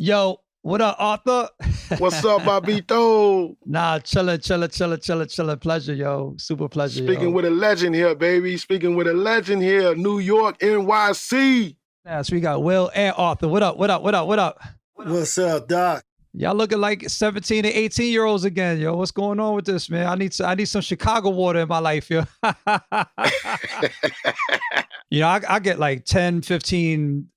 Yo, what up, Arthur? What's up, Bobbito? Nah, chillin'. Pleasure, yo. Super pleasure, Speaking with a legend here, baby. Speaking with a legend here. New York, NYC. Yeah, so we got Will and Arthur. What up? What's up, Doc? Y'all looking like 17 and 18-year-olds again, yo. What's going on with this, man? I need some Chicago water in my life, yo. I get like 10, 15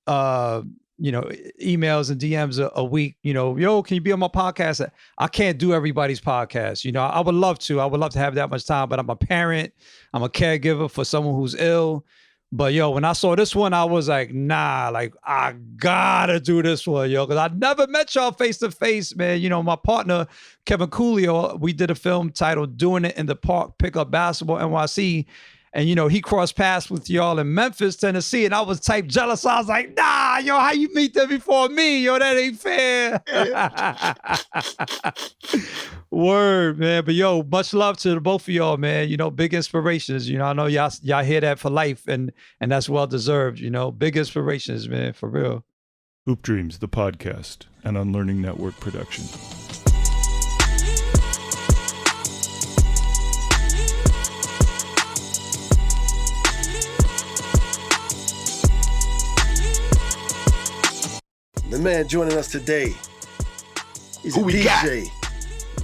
emails and DMs a week, yo, can you be on my podcast? I can't do everybody's podcast. I would love to. I would love to have that much time, but I'm a parent. I'm a caregiver for someone who's ill. But yo, when I saw this one, I was like, nah, like I gotta do this one, yo, because I never met y'all face to face, man. My partner, Kevin Coolio, we did a film titled Doing It in the Park, Pick Up Basketball NYC. And, he crossed paths with y'all in Memphis, Tennessee. And I was type jealous. I was like, nah, yo, how you meet them before me? Yo, that ain't fair. Word, man. But yo, much love to the both of y'all, man. Big inspirations. I know y'all hear that for life, and that's well deserved. Big inspirations, man, for real. Hoop Dreams, the podcast, an Unlearning Network production. The man joining us today is a DJ,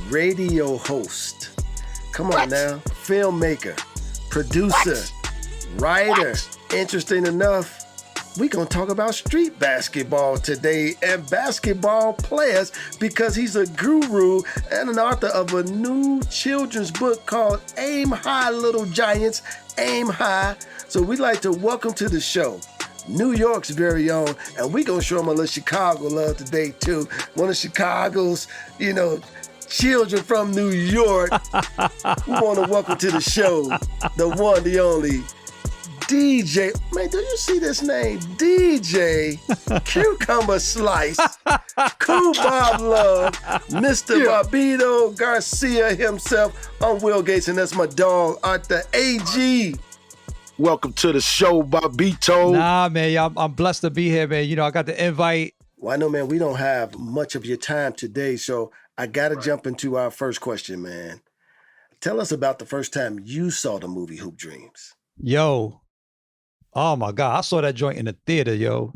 radio host. Come on now, filmmaker, producer, writer. Interesting enough, we're going to talk about street basketball today and basketball players because he's a guru and an author of a new children's book called Aim High, Little Giants, Aim High. So we'd like to welcome to the show New York's very own, and we gonna show them a little Chicago love today too. One of Chicago's, children from New York. We want to welcome to the show the one, the only DJ. Man, do you see this name? DJ Cucumber Slice, Kool Bob Love, Mr. Bobbito Garcia himself. I'm Will Gates, and that's my dog, Arthur Agee. Welcome to the show, Bobbito. Nah, man, I'm blessed to be here, man. I got the invite. Well, I know, man, we don't have much of your time today, so I got to jump into our first question, man. Tell us about the first time you saw the movie Hoop Dreams. Yo, oh my God, I saw that joint in the theater, yo,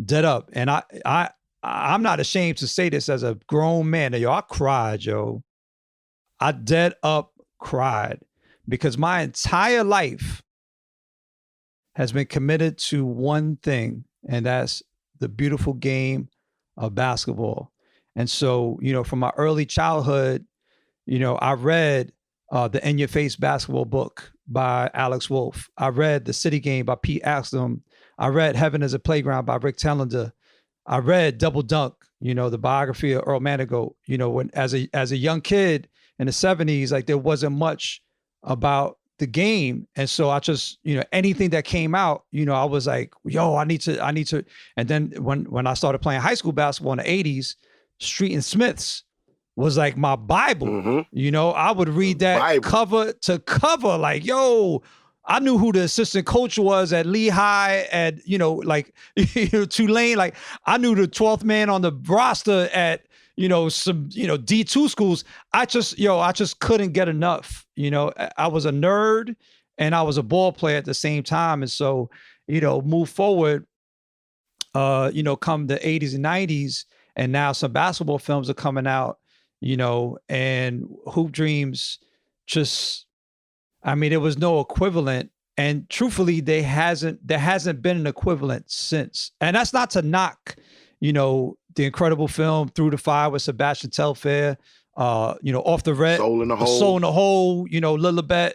dead up. And I'm not ashamed to say this as a grown man, yo, I cried, yo. I dead up cried because my entire life has been committed to one thing, and that's the beautiful game of basketball. And so, from my early childhood, I read the In Your Face basketball book by Alex Wolff. I read The City Game by Pete Axtell. I read Heaven is a Playground by Rick Tellender. I read Double Dunk, the biography of Earl Manigault. When as a young kid in the 70s, like there wasn't much about the game. And so I just, anything that came out, I was like, yo, I need to. And then when I started playing high school basketball in the 80s, Street and Smiths was like my Bible. Mm-hmm. I would read that cover to cover, like, yo, I knew who the assistant coach was at Lehigh, and, Tulane. Like I knew the 12th man on the roster at, some, D2 schools. I just couldn't get enough. I was a nerd and I was a ball player at the same time. And so, move forward, come the 80s and 90s, and now some basketball films are coming out, and Hoop Dreams there was no equivalent. And truthfully, there hasn't been an equivalent since. And that's not to knock, the incredible film Through the Fire with Sebastian Telfair, Off the Red, Soul in the Hole, Lilibet.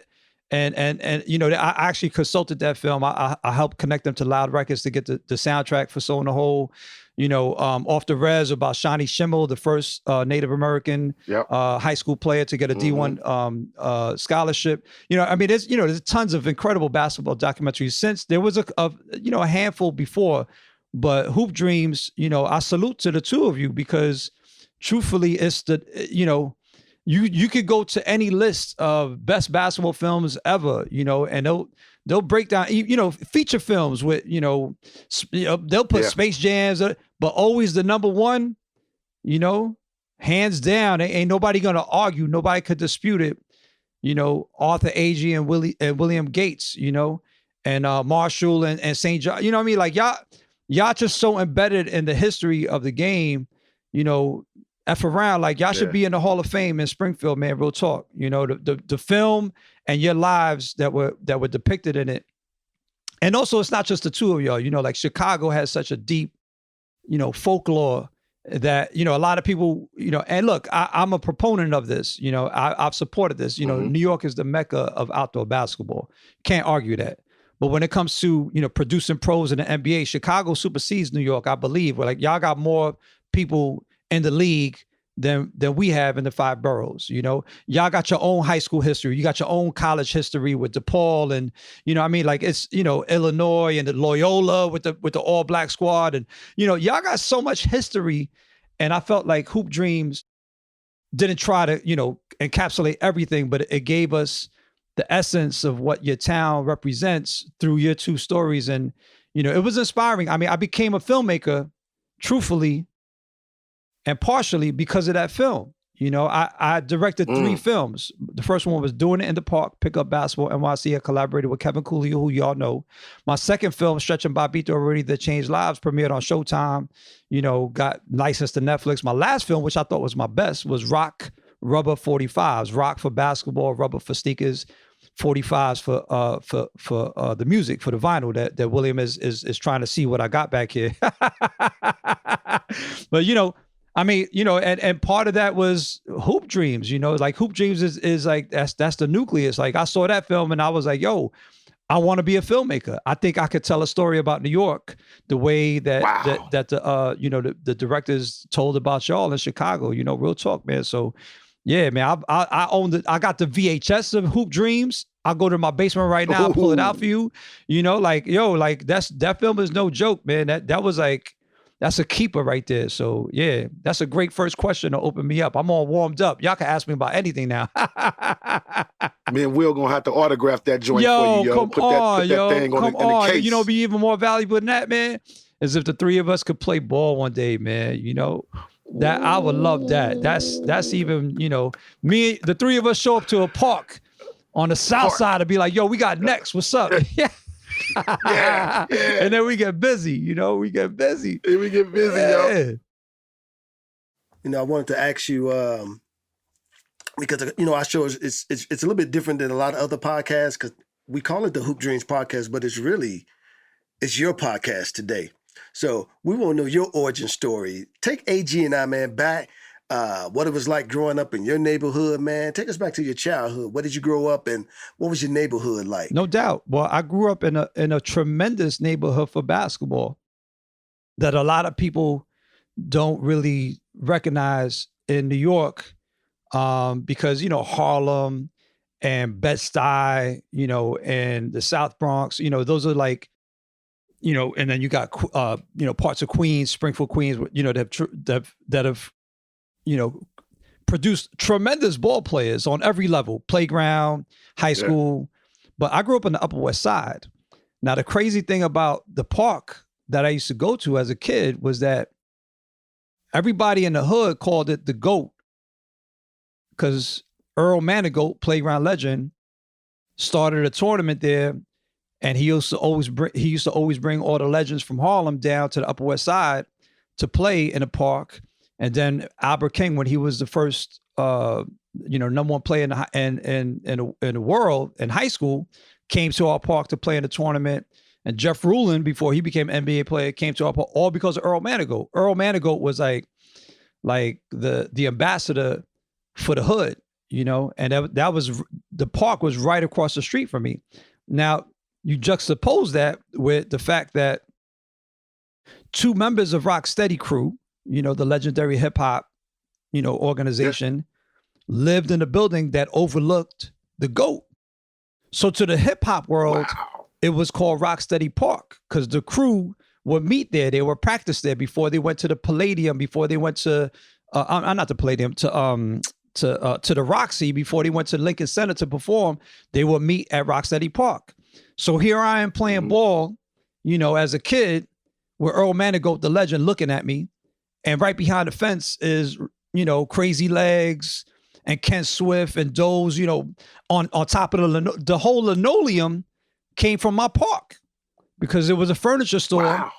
And I actually consulted that film. I helped connect them to Loud Records to get the soundtrack for Soul in the Hole. Off the Res about Shawnee Schimmel, the first Native American high school player to get a D1 scholarship. There's tons of incredible basketball documentaries since. There was a handful before, but Hoop Dreams, I salute to the two of you because truthfully, it's you could go to any list of best basketball films ever, and they'll break down, feature films with, they'll put Space Jams, but always the number one you know, hands down. Ain't nobody gonna argue. Nobody could dispute it. You know, Arthur Agee and William Gates, you know, and Marshall and St. John. You know what I mean? Like y'all just so embedded in the history of the game, you know, F around. Like y'all should be in the Hall of Fame in Springfield, man. Real talk. You know, the film and your lives that were depicted in it. And also it's not just the two of y'all, you know, like Chicago has such a deep, you know, folklore that, you know, a lot of people, you know, and look, I'm a proponent of this, you know, I've supported this, you know, New York is the mecca of outdoor basketball. Can't argue that. But when it comes to, you know, producing pros in the NBA, Chicago supersedes New York, I believe. Like y'all got more people in the league than we have in the 5 boroughs. You know, y'all got your own high school history. You got your own college history with DePaul and, you know, I mean, like it's, you know, Illinois and the Loyola with the all black squad. And, you know, y'all got so much history. And I felt like Hoop Dreams didn't try to, you know, encapsulate everything, but it gave us the essence of what your town represents through your 2 stories. And, you know, it was inspiring. I mean, I became a filmmaker, truthfully, and partially because of that film. You know, I directed 3 films. The first one was Doing It in the Park, Pick Up Basketball, NYC. I collaborated with Kevin Cooley, who y'all know. My second film, Stretch and Bobbito Already That Changed Lives, premiered on Showtime, you know, got licensed to Netflix. My last film, which I thought was my best, was Rock Rubber 45s. Rock for basketball, rubber for sneakers, 45s for the music, for the vinyl that William is trying to see what I got back here. But, you know, I mean, you know, and part of that was Hoop Dreams, you know, like Hoop Dreams is like, that's the nucleus. Like I saw that film and I was like, yo, I want to be a filmmaker. I think I could tell a story about New York the way that the you know, the directors told about y'all in Chicago, you know, real talk, man. So yeah, man, I owned it. I got the VHS of Hoop Dreams. I'll go to my basement right now, pull it out for you. You know, like, yo, like that film is no joke, man. That was like, that's a keeper right there. So yeah, that's a great first question to open me up. I'm all warmed up. Y'all can ask me about anything now. Me and Will gonna have to autograph that joint for you, yo. Come Put on, that thing on the case. You know, be even more valuable than that, man. As if the 3 of us could play ball one day, man. You know, that I would love that. That's even, you know, me, the 3 of us show up to a park on the south side and be like, yo, we got next. What's up? Yeah. yeah. And then we get busy, you know, we get busy. Yeah, we get busy, yo. You know, I wanted to ask you, because, you know, our show is it's a little bit different than a lot of other podcasts because we call it the Hoop Dreams podcast, but it's your podcast today. So we want to know your origin story. Take Agee and I, man, back. What it was like growing up in your neighborhood, man. Take us back to your childhood. Where did you grow up and what was your neighborhood like? No doubt. Well, I grew up in a tremendous neighborhood for basketball that a lot of people don't really recognize in New York because, you know, Harlem and Bed-Stuy, you know, and the South Bronx, you know, those are like, you know, and then you got, you know, parts of Queens, Springfield, Queens, you know, that have you know, produced tremendous ball players on every level, playground, high school. But I grew up on the Upper West Side. Now, the crazy thing about the park that I used to go to as a kid was that everybody in the hood called it the GOAT because Earl Manigault, playground legend, started a tournament there. And he used to always bring all the legends from Harlem down to the Upper West Side to play in the park. And then Albert King, when he was the first, you know, number 1 player in the world in high school, came to our park to play in the tournament. And Jeff Rulin, before he became an NBA player, came to our park all because of Earl Manigault. Earl Manigault was like the ambassador for the hood, you know. And that was the park was right across the street from me. Now you juxtapose that with the fact that 2 members of Rocksteady Crew, you know, the legendary hip hop, you know, organization, lived in a building that overlooked the GOAT. So to the hip hop world, it was called Rocksteady Park because the crew would meet there. They would practice there before they went to the Palladium, before they went to, not the Palladium, to the Roxy, before they went to Lincoln Center to perform. They would meet at Rocksteady Park. So here I am playing ball, you know, as a kid with Earl Manigault, the legend, looking at me. And right behind the fence is, Crazy Legs and Ken Swift and Doze, on top of the whole linoleum came from my park because it was a furniture store. Wow.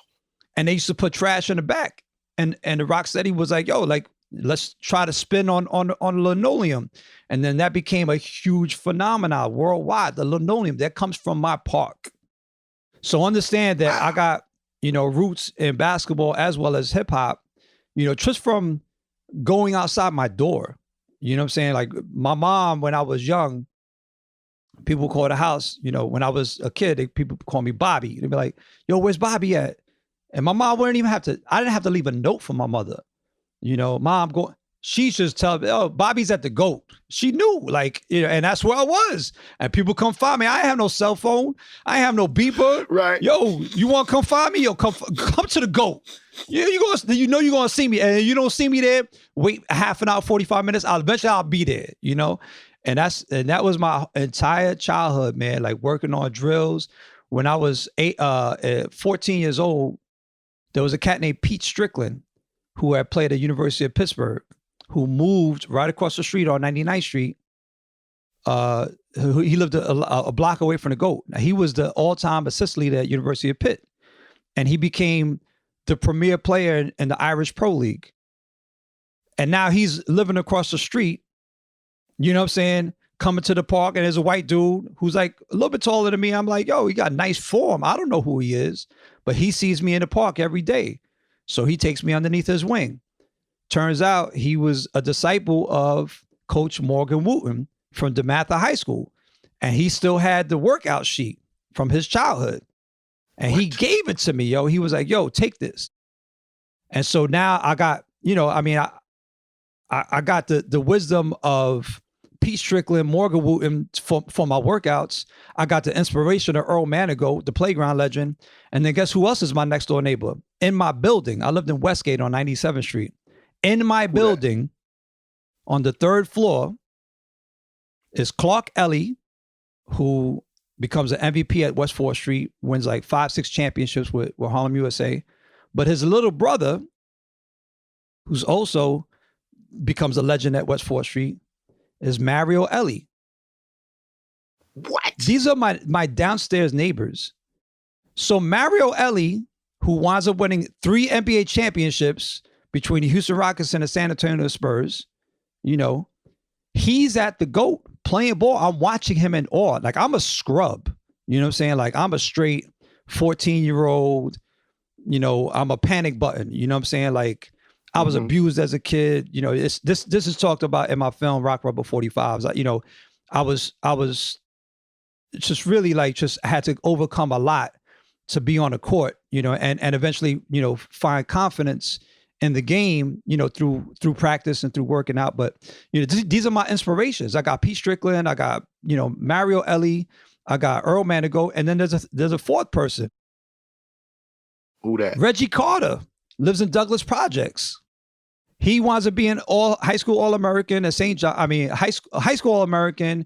And they used to put trash in the back. And the Rocksteady was like, yo, like, let's try to spin on linoleum. And then that became a huge phenomenon worldwide. The linoleum that comes from my park. So understand that I got, roots in basketball as well as hip hop, just from going outside my door. You know what I'm saying? Like my mom, when I was young, people call the house, when I was a kid, people call me Bobby. They'd be like, yo, where's Bobby at? And my mom wouldn't even I didn't have to leave a note for my mother. Mom, she just tell me, oh, Bobby's at the GOAT. She knew, like, and that's where I was. And people come find me. I have no cell phone. I have no beeper. Right. Yo, you want to come find me? Yo, come to the GOAT. Yeah, you're going to see me. And you don't see me there, wait a half an hour, 45 minutes. Eventually I'll be there, And that was my entire childhood, man, like working on drills. When I was 14 years old, there was a cat named Pete Strickland who had played at University of Pittsburgh, who moved right across the street on 99th Street. He lived a block away from the GOAT. Now, he was the all-time assist leader at University of Pitt, and he became the premier player in the Irish Pro League. And now he's living across the street, you know what I'm saying, coming to the park, and there's a white dude who's like a little bit taller than me. I'm like, yo, he got nice form. I don't know who he is, but he sees me in the park every day. So he takes me underneath his wing. Turns out he was a disciple of Coach Morgan Wooten from DeMatha High School. And he still had the workout sheet from his childhood. And he gave it to me, yo. He was like, yo, take this. And so now I got, I got the wisdom of Pete Strickland, Morgan Wooten for my workouts. I got the inspiration of Earl Manigault, the playground legend. And then guess who else is my next door neighbor? In my building, I lived in Westgate on 97th Street. In my building, on the third floor, is Clark Ellie, who becomes an MVP at West 4th Street, wins like 5-6 championships with Harlem USA. But his little brother, who's also becomes a legend at West 4th Street, is Mario Ellie. What? These are my downstairs neighbors. So Mario Ellie, who winds up winning 3 NBA championships between the Houston Rockets and the San Antonio Spurs, he's at the GOAT playing ball. I'm watching him in awe. Like, I'm a scrub. You know what I'm saying? Like, I'm a straight 14-year-old. I'm a panic button. You know what I'm saying? Like, I was abused as a kid. This is talked about in my film Rock Rubber 45s. I was just really just had to overcome a lot to be on the court, and eventually, find confidence in the game, through practice and through working out. But, these are my inspirations. I got Pete Strickland, I got, Mario Ellie, I got Earl Manigault, and then there's a fourth person. Who that? Reggie Carter lives in Douglas Projects. He winds up being high school All-American at St. John. High school All-American,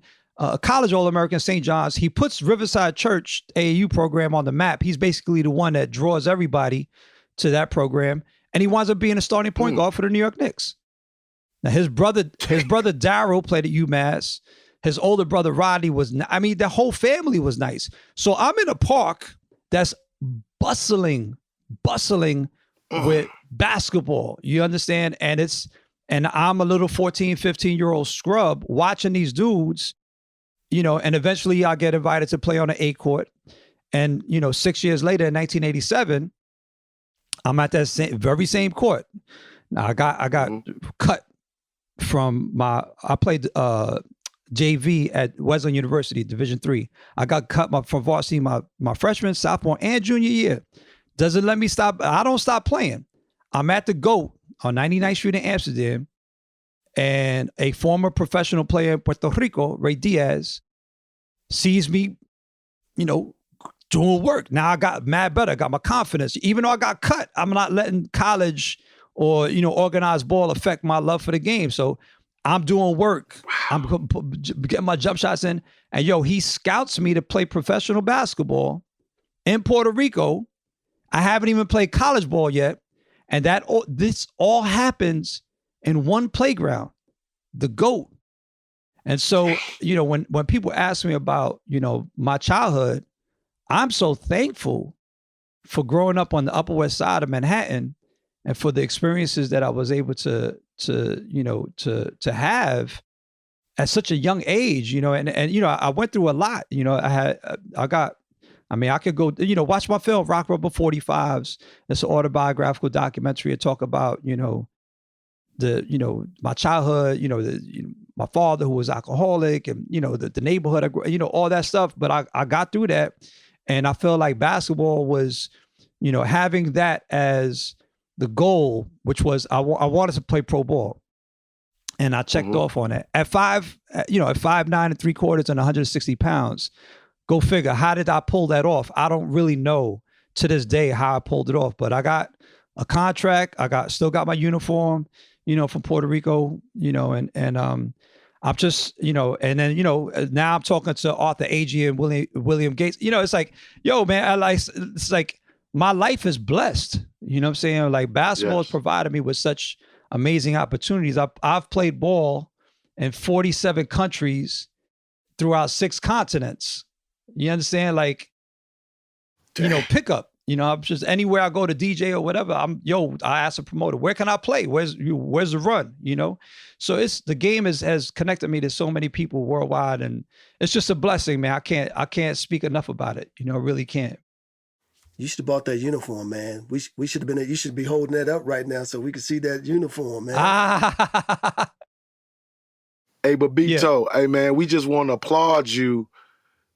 college All-American at St. John's. He puts Riverside Church AAU program on the map. He's basically the one that draws everybody to that program. And he winds up being a starting point guard for the New York Knicks. Now, his brother Darryl played at UMass. His older brother Rodney the whole family was nice. So I'm in a park that's bustling with basketball. You understand? And I'm a little 14, 15-year-old scrub watching these dudes, and eventually I get invited to play on the A court. And, 6 years later in 1987, I'm at that very same court. Now I got cut from I played JV at Wesleyan University, Division III. I got cut from varsity my freshman, sophomore, and junior year. Doesn't let me stop. I don't stop playing. I'm at the GOAT on 99th Street in Amsterdam, and a former professional player in Puerto Rico, Ray Diaz, sees me, doing work. Now I got mad better. I got my confidence. Even though I got cut, I'm not letting college or, organized ball affect my love for the game. So I'm doing work. Wow. I'm getting my jump shots in. And he scouts me to play professional basketball in Puerto Rico. I haven't even played college ball yet. And this all happens in one playground, the GOAT. And so, you know, when people ask me about, you know, my childhood, I'm so thankful for growing up on the Upper West Side of Manhattan and for the experiences that I was able to have at such a young age, you know, and you know, I went through a lot, you know, I could go, you know, watch my film, Rock Rubber 45s. It's an autobiographical documentary. It talk about, you know, my childhood, you know, my father who was alcoholic and, you know, the neighborhood, you know, all that stuff. But I got through that. And I feel like basketball was, you know, having that as the goal, which was I wanted to play pro ball. And I checked off on that. At 5'9" 3/4 and 160 pounds, go figure, how did I pull that off? I don't really know to this day how I pulled it off, but I got a contract. Still got my uniform, you know, from Puerto Rico, you know, and I'm just, you know, and then, you know, now I'm talking to Arthur Agee and William Gates. You know, it's like, yo, man, it's like my life is blessed. You know what I'm saying? Like basketball has provided me with such amazing opportunities. I've played ball in 47 countries throughout 6 continents. You understand? Like, you know, pickup. You know, I'm just anywhere I go to DJ or whatever. I ask a promoter, where can I play? Where's the run? You know, so the game has connected me to so many people worldwide, and it's just a blessing, man. I can't speak enough about it. You know, really can't. You should have bought that uniform, man. We should have been. You should be holding that up right now so we could see that uniform, man. Hey, Bobbito, hey man, we just want to applaud you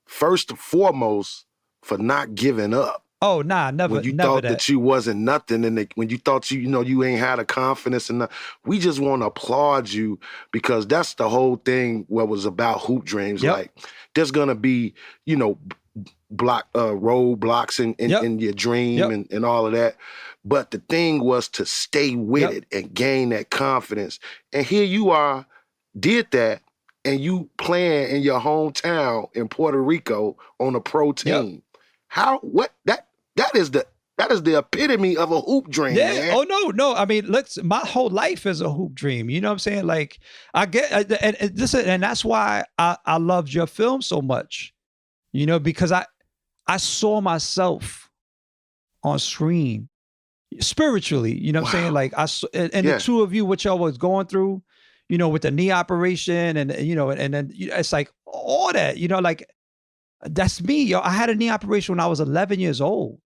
first and foremost for not giving up. Oh, nah, never. When you never thought that you wasn't nothing, and when you thought you ain't had a confidence, and we just want to applaud you because that's the whole thing. What was about Hoop Dreams, like there's gonna be, you know, roadblocks in your dream and all of that, but the thing was to stay with it and gain that confidence. And here you are, did that, and you playing in your hometown in Puerto Rico on a pro team. That is the epitome of a hoop dream. Yeah. Man. Oh no. I mean, look, my whole life is a hoop dream. You know what I'm saying? Like I get, and that's why I loved your film so much. You know, because I saw myself on screen spiritually. You know what I'm saying? Like the two of you, what y'all was going through, you know, with the knee operation, and you know, and then it's like all that. You know, like that's me, yo. I had a knee operation when I was 11 years old.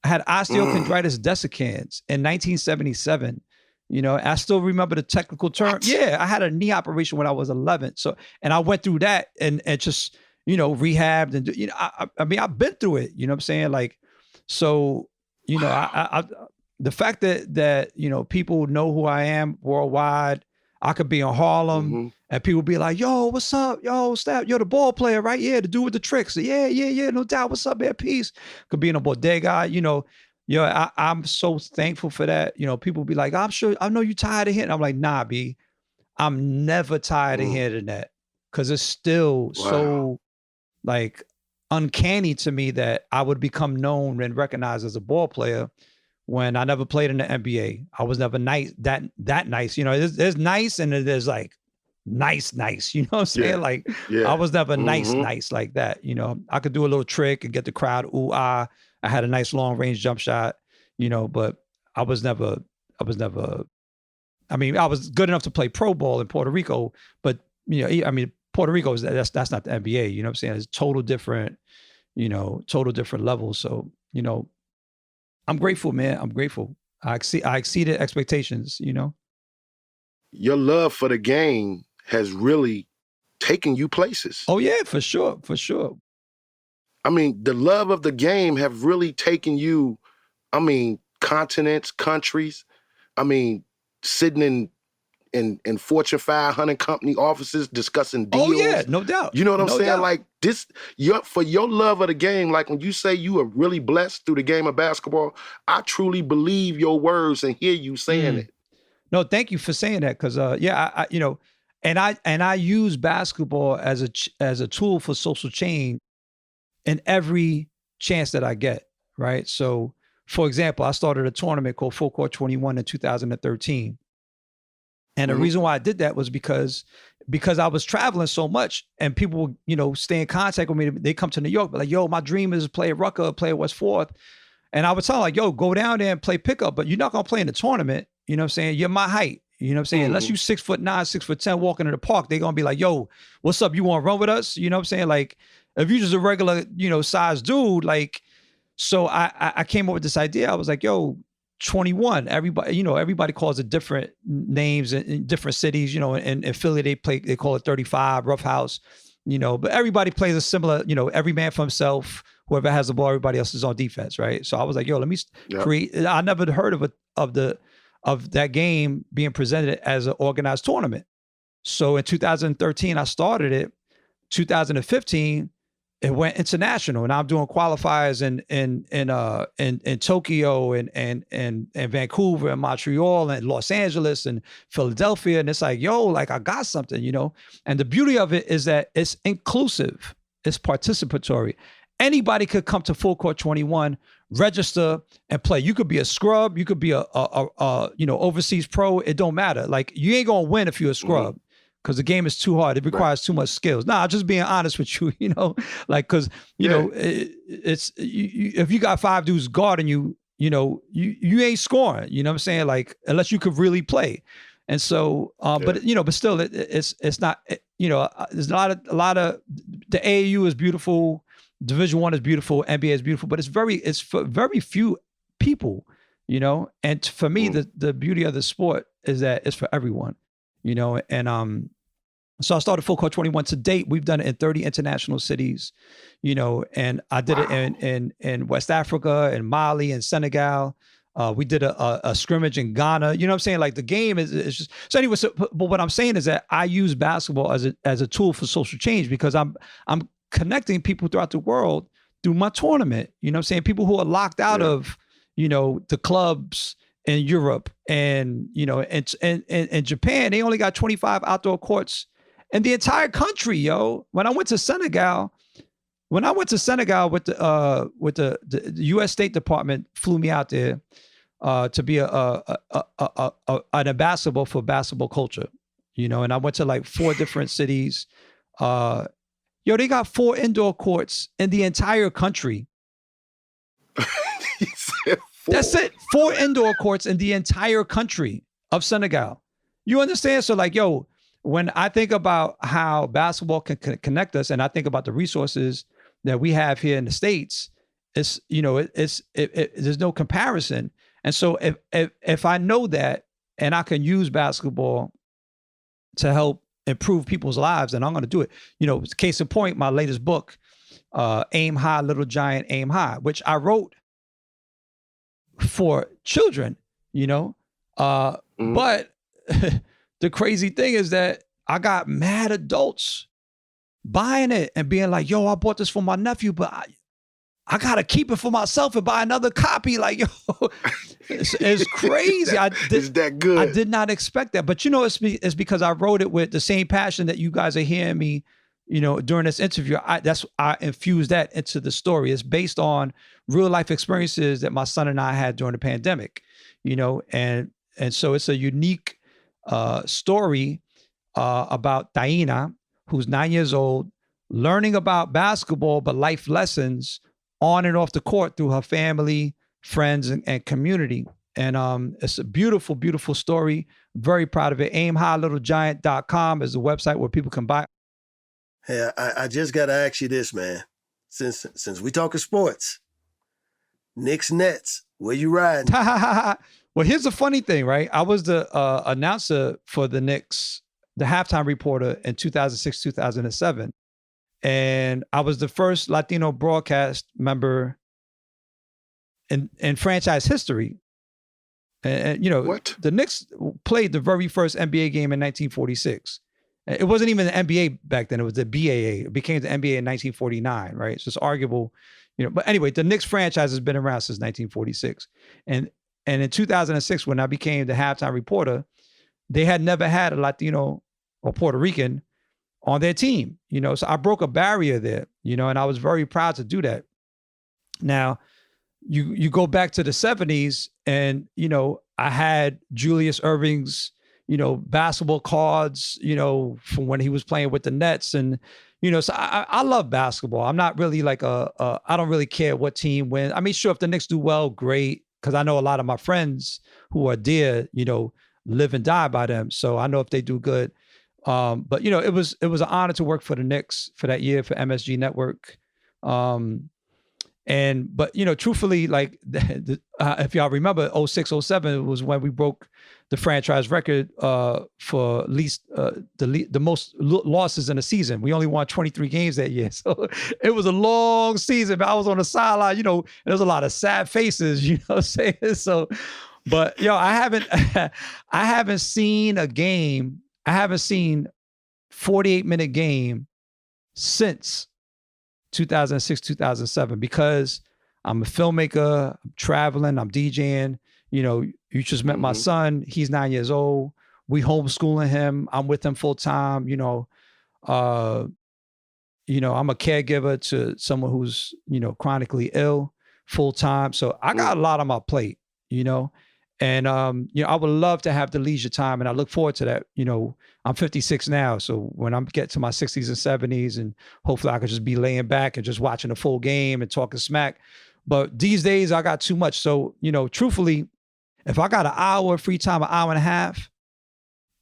I had osteochondritis dissecans in 1977. You know, I still remember the technical term. What? Yeah, I had a knee operation when I was 11. So, and I went through that and just, you know, rehabbed and, you know, I mean, I've been through it, you know what I'm saying? Like, so, you know, I the fact that, you know, people know who I am worldwide. I could be in Harlem and people be like, yo, what's up? Yo, Steph, you're the ball player, right? Yeah, the dude with the tricks. Yeah, no doubt. What's up, man? Peace. Could be in a bodega, you know. I'm so thankful for that. You know, people be like, I know you tired of hitting. I'm like, nah, B, I'm never tired of hitting that. Cause it's still so like uncanny to me that I would become known and recognized as a ball player when I never played in the NBA. I was never nice, that nice. You know, there's nice and there's like nice. You know what I'm saying? Like I was never nice like that. You know, I could do a little trick and get the crowd, ooh, ah. I had a nice long range jump shot, you know, but I was never, I mean, I was good enough to play pro ball in Puerto Rico, but you know, I mean, Puerto Rico that's not the NBA, you know what I'm saying? It's total different levels. So, you know, I'm grateful, man. I'm grateful. I exceeded expectations, you know. Your love for the game has really taken you places. Oh yeah, for sure. I mean, the love of the game have really taken you, I mean, continents, countries. I mean, sitting in Fortune 500 company offices discussing deals. Oh yeah, no doubt. You know what I'm saying? Doubt. Like this, for your love of the game, like when you say you are really blessed through the game of basketball, I truly believe your words and hear you saying it. No, thank you for saying that. Cause I you know, and I use basketball as a tool for social change in every chance that I get, right? So for example, I started a tournament called Full Court 21 in 2013. And the reason why I did that was because I was traveling so much and people would, you know, stay in contact with me. They come to New York, but like, yo, my dream is to play at Rucker, play at West Fourth. And I would tell them like, yo, go down there and play pickup, but you're not going to play in the tournament. You know what I'm saying? You're my height. You know what I'm saying? Unless you 6'9", 6'10", walking in the park, they're going to be like, yo, what's up? You want to run with us? You know what I'm saying? Like, if you're just a regular, you know, size dude, like, so I came up with this idea. I was like, yo, 21, everybody calls it different names in different cities, you know, in Philly, they call it 35, Rough House, you know, but everybody plays a similar, you know, every man for himself, whoever has the ball, everybody else is on defense, right? So I was like, yo, let me create, I never heard of that game being presented as an organized tournament. So in 2013, I started it. 2015, it went international, and I'm doing qualifiers in Tokyo and Vancouver and Montreal and Los Angeles and Philadelphia. And it's like, yo, like I got something, you know? And the beauty of it is that it's inclusive, it's participatory. Anybody could come to Full Court 21, register and play. You could be a scrub, you could be a overseas pro. It don't matter. Like you ain't gonna win if you're a scrub. Because the game is too hard. It requires too much skills. Nah, I'm just being honest with you, you know, like, because, you know, it's if you got 5 dudes guarding you, you know, you ain't scoring, you know what I'm saying? Like, unless you could really play. And so, but, you know, but still, it's not, you know, there's a lot of, the AAU is beautiful, Division I is beautiful, NBA is beautiful, but it's for very few people, you know? And for me, the beauty of the sport is that it's for everyone, you know? And, so I started Full Court 21. To date, we've done it in 30 international cities, you know, and I did it in West Africa, in Mali, and Senegal. We did a scrimmage in Ghana. You know what I'm saying? Like the game is just, so anyway, but what I'm saying is that I use basketball as a tool for social change because I'm connecting people throughout the world through my tournament. You know what I'm saying? People who are locked out of, you know, the clubs in Europe and, you know, and Japan, they only got 25 outdoor courts in the entire country, yo. When I went to Senegal with the U.S. State Department flew me out there to be an ambassador for basketball culture, you know. And I went to like 4 different cities. Yo, they got 4 indoor courts in the entire country. He said 4. That's it. 4 indoor courts in the entire country of Senegal. You understand? So like, yo, when I think about how basketball can connect us, and I think about the resources that we have here in the States, it's, you know, there's no comparison. And so if I know that and I can use basketball to help improve people's lives, then I'm going to do it. You know, case in point, my latest book, Aim High, Little Giant, Aim High, which I wrote for children, you know, but the crazy thing is that I got mad adults buying it and being like, yo, I bought this for my nephew, but I got to keep it for myself and buy another copy. Like, yo, it's crazy. Is that good? I did not expect that. But, you know, it's because I wrote it with the same passion that you guys are hearing me, you know, during this interview. I infused that into the story. It's based on real life experiences that my son and I had during the pandemic, you know, and so it's a unique story about Taina, who's 9 years old, learning about basketball, but life lessons on and off the court through her family, friends, and community. And it's a beautiful, beautiful story. Very proud of it. AimHighLittleGiant.com is the website where people can buy. Hey, I just got to ask you this, man. Since we talking sports, Knicks Nets, where you riding? Well, here's the funny thing, right? I was the announcer for the Knicks, the halftime reporter in 2006, 2007. And I was the first Latino broadcast member in franchise history. And you know, what? The Knicks played the very first NBA game in 1946. It wasn't even the NBA back then. It was the BAA. It became the NBA in 1949, right? So it's arguable, you know. But anyway, the Knicks franchise has been around since 1946. And in 2006, when I became the halftime reporter, they had never had a Latino or Puerto Rican on their team, you know. So I broke a barrier there, you know, and I was very proud to do that. Now, you go back to the 70s and, you know, I had Julius Erving's, you know, basketball cards, you know, from when he was playing with the Nets. And, you know, so I love basketball. I'm not really like I don't really care what team wins. I mean, sure, if the Knicks do well, great. Cause I know a lot of my friends who are dear, you know, live and die by them. So I know if they do good. But you know, it was an honor to work for the Knicks for that year for MSG Network. But you know, truthfully, like if y'all remember 06, 07 was when we broke the franchise record for least the most losses in a season. We only won 23 games that year. So it was a long season. But I was on the sideline, you know, and there's a lot of sad faces, you know what I'm saying? So, but yo, I haven't seen a game. I haven't seen 48-minute game since 2006, 2007, because I'm a filmmaker, I'm traveling, I'm DJing. You know, you just met my son. He's 9 years old. We homeschooling him. I'm with him full time. You know, I'm a caregiver to someone who's, you know, chronically ill full time. So I got a lot on my plate, you know, and, you know, I would love to have the leisure time, and I look forward to that. You know, I'm 56 now. So when I'm get to my 60s and 70s, and hopefully I could just be laying back and just watching a full game and talking smack. But these days I got too much. So, you know, truthfully, if I got an hour of free time, an hour and a half,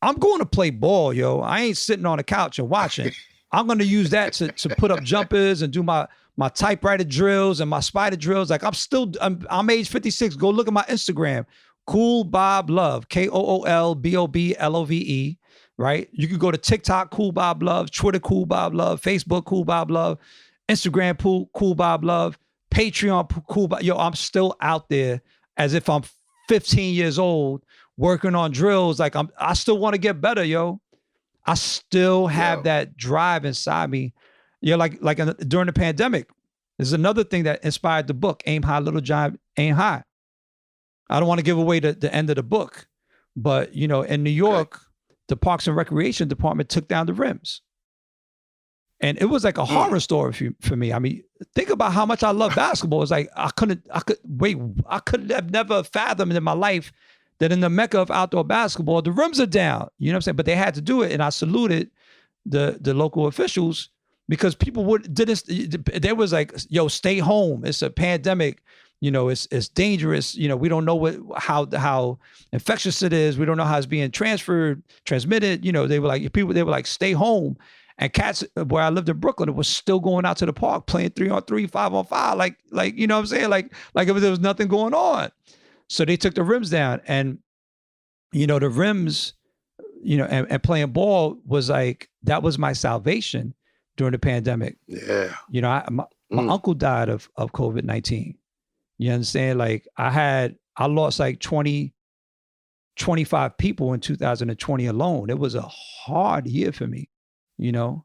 I'm going to play ball, yo. I ain't sitting on the couch and watching. I'm going to use that to put up jumpers and do my typewriter drills and my spider drills. Like I'm age 56. Go look at my Instagram. Kool Bob Love, KoolBoblove, right? You can go to TikTok, Kool Bob Love, Twitter, Kool Bob Love, Facebook, Kool Bob Love, Instagram, Kool Bob Love, Patreon, Kool Bob. Yo, I'm still out there as if I'm 15 years old working on drills. Like I still want to get better, yo. I still have that drive inside me. You know, during the pandemic, there's another thing that inspired the book, Aim High, Little Giant, Aim High. I don't want to give away the end of the book, but you know, in New York, the Parks and Recreation Department took down the rims. And it was like a horror story for me. I mean, think about how much I love basketball. It's like, I could have never fathomed in my life that in the mecca of outdoor basketball, the rims are down. You know what I'm saying? But they had to do it. And I saluted the local officials, because people they was like, yo, stay home. It's a pandemic. You know, it's dangerous. You know, we don't know how infectious it is. We don't know how it's being transmitted. You know, they were like, stay home. And cats, where I lived in Brooklyn, it was still going out to the park, playing 3-on-3, 5-on-5, like, you know what I'm saying? Like if there was nothing going on. So they took the rims down, and, you know, the rims, you know, and playing ball was like, that was my salvation during the pandemic. Yeah. You know, my uncle died of COVID-19. You understand? Like I lost like 25 people in 2020 alone. It was a hard year for me, you know?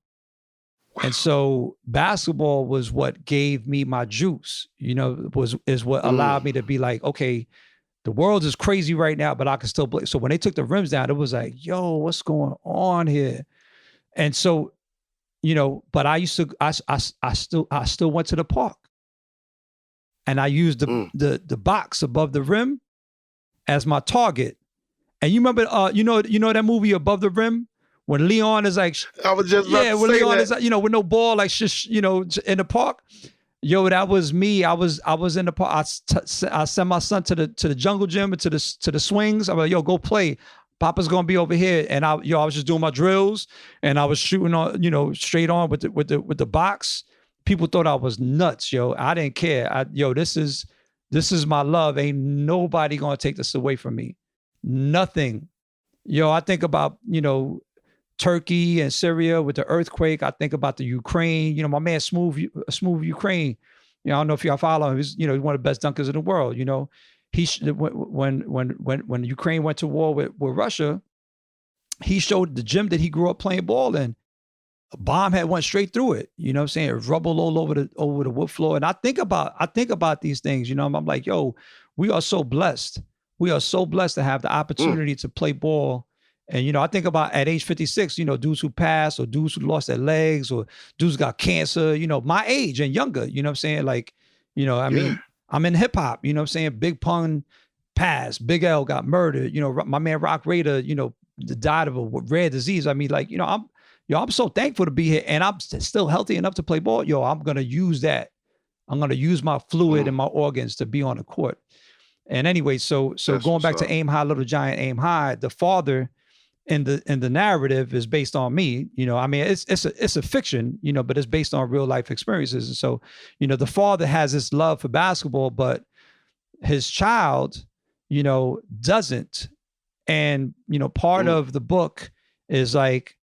And so basketball was what gave me my juice, you know, is what allowed me to be like, okay, the world is crazy right now, but I can still play. So when they took the rims down, it was like, yo, what's going on here? And so, you know, but I still went to the park, and I used the box above the rim as my target. And you remember, you know that movie Above the Rim, when Leon is like, I was just about to when say Leon that. is, you know, with no ball, like just, you know, in the park. That was me. I was in the park. I sent my son to the jungle gym and to the swings. I'm like, yo, go play. Papa's gonna be over here. And I was just doing my drills, and I was shooting on, you know, straight on with the box. People thought I was nuts, yo. I didn't care. This is my love. Ain't nobody gonna take this away from me. Nothing. Yo, I think about, you know, Turkey and Syria with the earthquake. I think about the Ukraine. You know, my man Smooth Ukraine. You know, I don't know if y'all follow him. He's, you know, he's one of the best dunkers in the world. You know, when Ukraine went to war with Russia, he showed the gym that he grew up playing ball in. A bomb had went straight through it. You know what I'm saying? Rubble all over the wood floor. And I think about these things. You know, I'm like, yo, we are so blessed. We are so blessed to have the opportunity to play ball. And, you know, I think about at age 56, you know, dudes who passed, or dudes who lost their legs, or dudes got cancer, you know, my age and younger, you know what I'm saying? Like, you know, I mean, I'm in hip hop, you know what I'm saying? Big Pun passed, Big L got murdered, you know, my man Rock Raider, you know, died of a rare disease. I mean, like, you know, I'm so thankful to be here, and I'm still healthy enough to play ball. Yo, I'm gonna use that. I'm gonna use my fluid and my organs to be on the court. And anyway, so That's going back what's to Aim High, Little Giant, Aim High, the father in the narrative is based on me. You know, I mean, it's a fiction, you know, but it's based on real life experiences. And so, you know, the father has this love for basketball, but his child, you know, doesn't. And, you know, part of the book is like,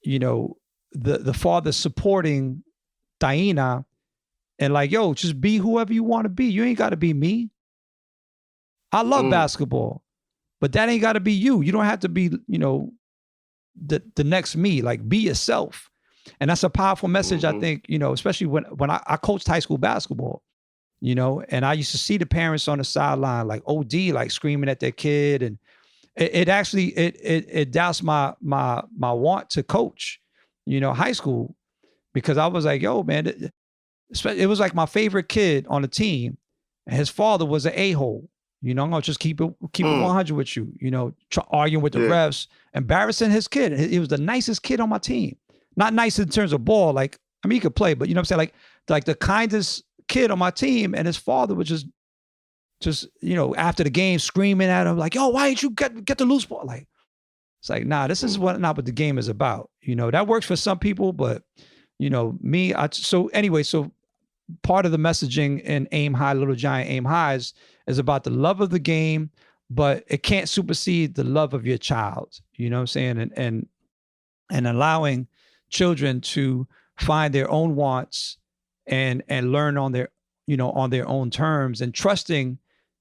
you know, the father supporting Diana and like, yo, just be whoever you want to be. You ain't got to be me. I love basketball, but that ain't got to be you. You don't have to be, you know, the next me. Like, be yourself. And that's a powerful message, I think, you know, especially when I coached high school basketball, you know, and I used to see the parents on the sideline, like OD, like screaming at their kid. And it actually, it doused my want to coach, you know, high school, because I was like, yo, man, it was like my favorite kid on the team, and his father was an a-hole. You know, I'm gonna just keep it 100 with you. You know, arguing with the refs, embarrassing his kid. He was the nicest kid on my team. Not nice in terms of ball, like, I mean, he could play, but you know what I'm saying, like the kindest kid on my team, and his father was just, you know, after the game screaming at him, like, yo, why didn't you get the loose ball? Like, it's like, nah, this is not what the game is about. You know, that works for some people, but, you know, me, so part of the messaging in Aim High, Little Giant, Aim High is about the love of the game, but it can't supersede the love of your child. You know what I'm saying? And allowing children to find their own wants and learn on their, you know, on their own terms, and trusting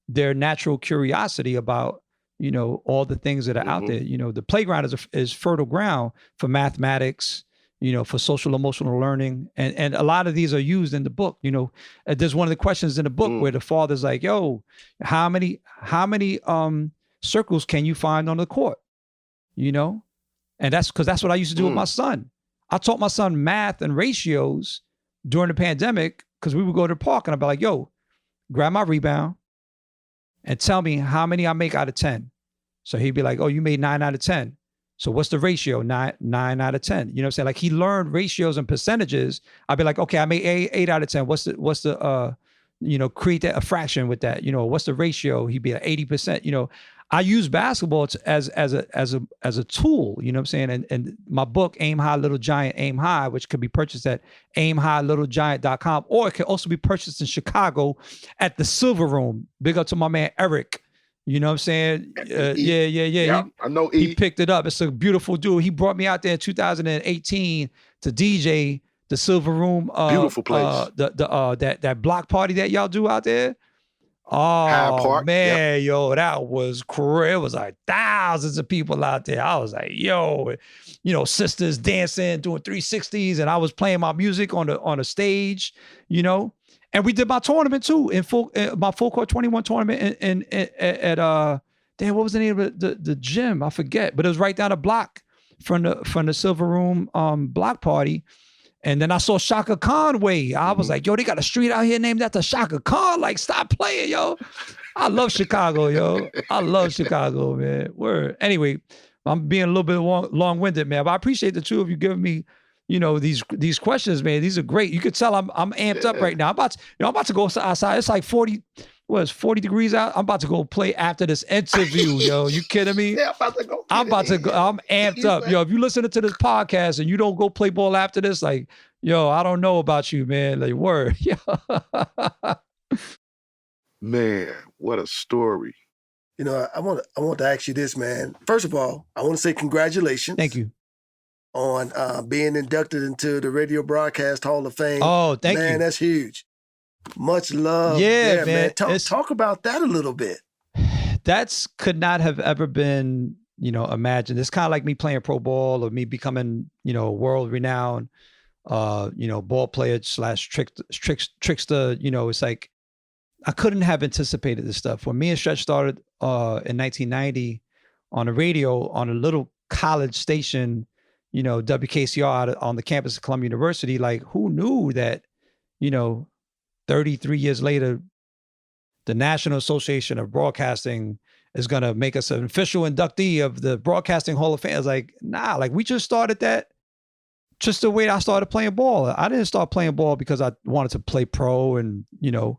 their natural curiosity about, you know, all the things that are out there. You know, the playground is fertile ground for mathematics, you know, for social emotional learning. And a lot of these are used in the book. You know, there's one of the questions in the book where the father's like, yo, how many circles can you find on the court? You know? And that's what I used to do with my son. I taught my son math and ratios during the pandemic, because we would go to the park and I'd be like, yo, grab my rebound and tell me how many I make out of 10. So he'd be like, oh, you made 9 out of 10. So what's the ratio? 9 out of 10. You know what I'm saying? Like, he learned ratios and percentages. I'd be like, okay, I made 8 out of 10. What's the you know, create a fraction with that. You know, what's the ratio? He'd be like 80%. You know, I use basketball as a tool, you know what I'm saying? And my book, Aim High, Little Giant, Aim High, which could be purchased at aimhighllittlegiant.com, or it can also be purchased in Chicago at the Silver Room. Big up to my man, Eric. You know what I'm saying? Yeah. I know he picked it up. It's a beautiful dude. He brought me out there in 2018 to DJ the Silver Room. Beautiful place. That block party that y'all do out there. Oh man, yo, that was crazy. It was like thousands of people out there. I was like, yo, you know, sisters dancing, doing 360s, and I was playing my music on the stage, you know. And we did my tournament too, my full court 21 tournament at damn, what was the name of the gym? I forget, but it was right down the block from the Silver Room block party. And then I saw Shaka Khan way. I was like, yo, they got a street out here named after Shaka Khan. Like, stop playing, yo. I love Chicago, yo. I love Chicago, man. Word. Anyway, I'm being a little bit long-winded, man. But I appreciate the two of you giving me, you know, these questions, man. These are great. You could tell I'm amped up right now. I'm about to go outside. It's like 40 degrees out. I'm about to go play after this interview, yo. You kidding me? Yeah, I'm about to go. I'm amped up, yo. If you listen to this podcast and you don't go play ball after this, like, yo, I don't know about you, man. Like, word. Man, what a story. You know, I want to ask you this, man. First of all, I want to say congratulations. Thank you. On being inducted into the Radio Broadcast Hall of Fame. Oh, thank you. Man, that's huge. Much love. Yeah, man. Talk about that a little bit. That's could not have ever been, you know, imagined. It's kind of like me playing pro ball or me becoming, you know, world renowned, you know, ball player / trickster. You know, it's like, I couldn't have anticipated this stuff. When me and Stretch started in 1990 on the radio on a little college station, you know, WKCR on the campus of Columbia University, like, who knew that, you know, 33 years later, the National Association of Broadcasting is going to make us an official inductee of the Broadcasting Hall of Fame. I was like, nah, like we just started that just the way I started playing ball. I didn't start playing ball because I wanted to play pro and, and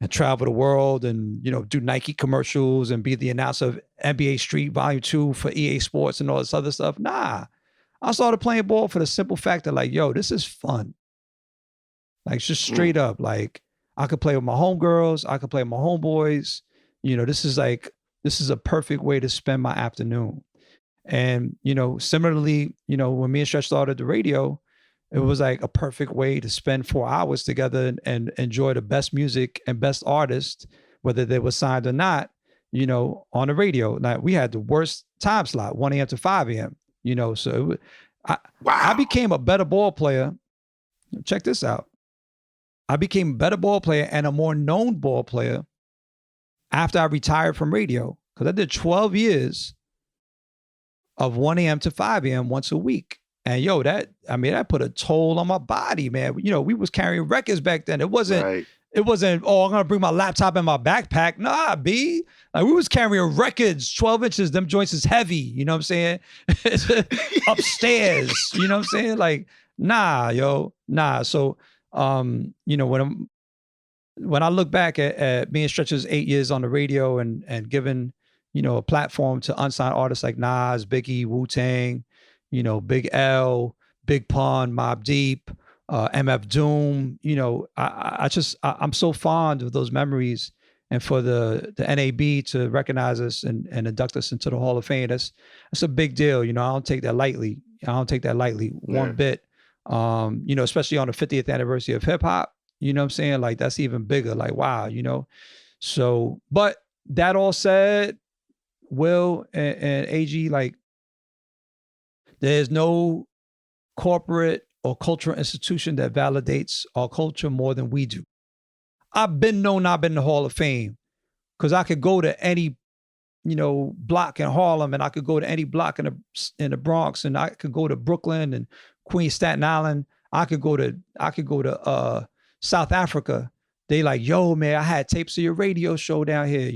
travel the world and, do Nike commercials and be the announcer of NBA Street Volume 2 for EA Sports and all this other stuff. Nah, I started playing ball for the simple fact that like, yo, this is fun. Like just straight up, like I could play with my homegirls. I could play with my homeboys. This is a perfect way to spend my afternoon. And, similarly, when me and Stretch started the radio, it was like a perfect way to spend 4 hours together and enjoy the best music and best artists, whether they were signed or not, on the radio. Now, we had the worst time slot, 1 a.m. to 5 a.m., so I became a better ball player. Check this out. I became a better ball player and a more known ball player after I retired from radio, because I did 12 years of 1 a.m. to 5 a.m. once a week. And that put a toll on my body, man. We was carrying records back then. It wasn't, I'm going to bring my laptop in my backpack. Nah, B. Like we was carrying records, 12 inches. Them joints is heavy. You know what I'm saying? Upstairs. You know what I'm saying? Like, nah. So, when I look back at me and Stretch's 8 years on the radio and giving, a platform to unsigned artists like Nas, Biggie, Wu-Tang, Big L, Big Pun, Mobb Deep, MF Doom, I'm so fond of those memories. And for the NAB to recognize us and induct us into the Hall of Fame, that's a big deal. I don't take that lightly. One bit. Especially on the 50th anniversary of hip hop, you know what I'm saying? Like that's even bigger, like, wow, So, but that all said, Will and Agee, like there's no corporate or cultural institution that validates our culture more than we do. I've been known I've been in the Hall of Fame because I could go to any, block in Harlem, and I could go to any block in the Bronx, and I could go to Brooklyn and Queens, Staten Island. I could go to South Africa. They like, yo, man, I had tapes of your radio show down here.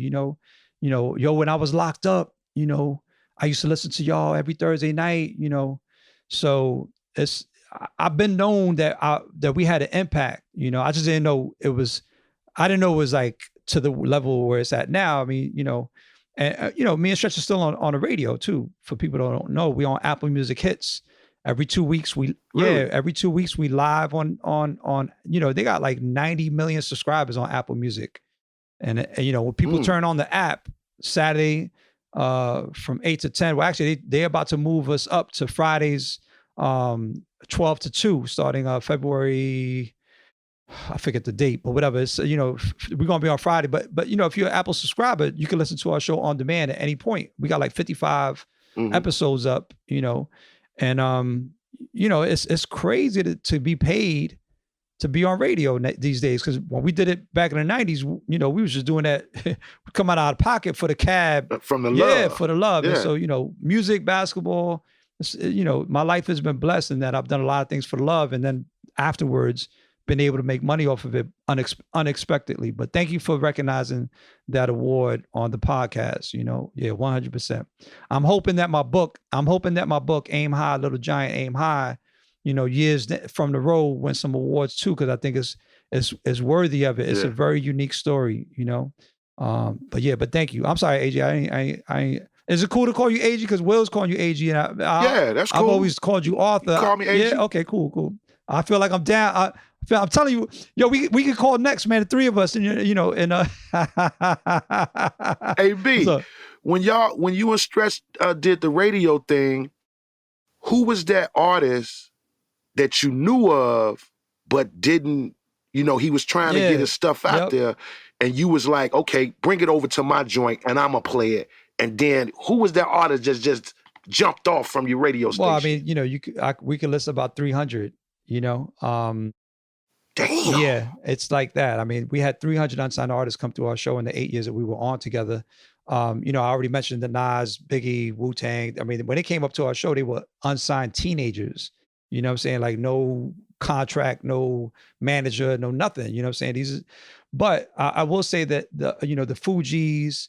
When I was locked up, I used to listen to y'all every Thursday night. So I've been known that we had an impact. I just didn't know it was. I didn't know it was like to the level where it's at now. I mean, and me and Stretch are still on the radio too. For people who don't know, we on Apple Music Hits. Every 2 weeks every 2 weeks we live on they got like 90 million subscribers on Apple Music. And when people turn on the app Saturday from 8 to 10, well actually they're about to move us up to Fridays 12 to 2 starting February, I forget the date, but whatever. It's we're gonna be on Friday. But if you're an Apple subscriber, you can listen to our show on demand at any point. We got like 55 episodes up, and it's crazy to be paid to be on radio these days. Because when we did it back in the 90s, we was just doing that, coming out of pocket for the cab. From the love. Yeah, for the love. Yeah. And so, music, basketball, my life has been blessed in that I've done a lot of things for love. And then afterwards, been able to make money off of it unexpectedly. But thank you for recognizing that award on the podcast. 100%. I'm hoping that my book, Aim High, Little Giant, Aim High, years from the road win some awards too, because I think it's worthy of it. It's a very unique story, but thank you. I'm sorry, Agee. I is it cool to call you Agee? Because Will's calling you Agee, and that's cool. I've always called you Arthur. You call me Agee. Yeah, okay, cool. I feel like I'm down. I'm telling you, we can call next, man. The three of us, and Hey B, when you and Stretch did the radio thing, who was that artist that you knew of but didn't? He was trying to get his stuff out there, and you was like, okay, bring it over to my joint, and I'ma play it. And then who was that artist just jumped off from your radio station? Well, I mean, we could list about 300. Damn. Yeah, it's like that. I mean, we had 300 unsigned artists come through our show in the 8 years that we were on together. I already mentioned the Nas, Biggie, Wu-Tang. I mean, when they came up to our show, they were unsigned teenagers. You know what I'm saying? Like no contract, no manager, no nothing. You know what I'm saying? But I will say that the Fugees,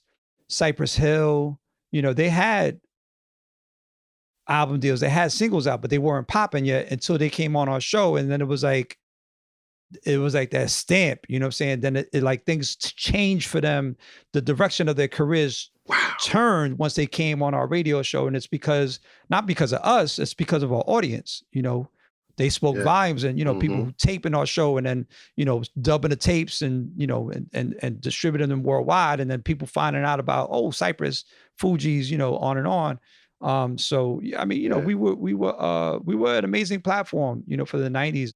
Cypress Hill, they had album deals, they had singles out, but they weren't popping yet until they came on our show. And then it was like that stamp, you know what I'm saying? Then it like things changed for them. The direction of their careers turned once they came on our radio show. And it's not because of us, it's because of our audience. They spoke volumes, and people taping our show and then dubbing the tapes and and distributing them worldwide, and then people finding out about Cypress, Fugees, on and on. So I mean, we were an amazing platform, for the 90s,